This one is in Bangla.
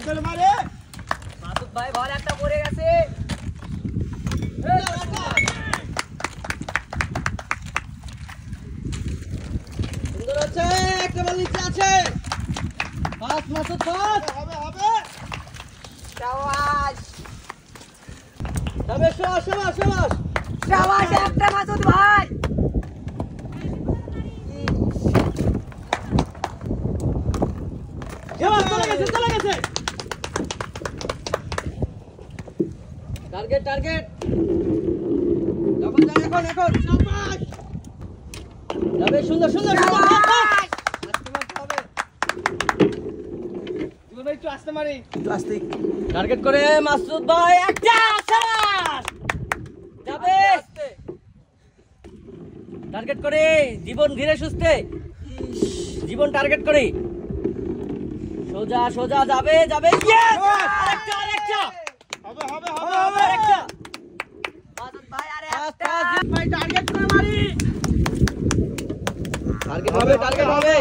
টার্গেট করে মারে মাসুদ ভাই বল একটা পড়ে গেছে সুন্দর আছে একটা বল নিচে আছে পাস মাসুদ পাস হবে হবে শাবাশ তবে শাবাশ শাবাশ শাবাশ শাবাশ একটা মাসুদ ভাই শাবাশ চলে গেছে টার্গেট টার্গেট এখন শাবাশ তবে সুন্দর সুন্দর শাবাশ তুমি একটু আসতে মারি টার্গেট করে মাসুদ ভাই একটা শাবাশ যাবে টার্গেট করে জীবন ধীরে সুস্থে জীবন টার্গেট করে সোজা সোজা যাবে যাবে আরেকটা হবে হবে হবে হবে আরেকটা মাসুদ ভাই আরে পাস একটা পাস ভাই টার্গেট করে মারি টার্গেট হবে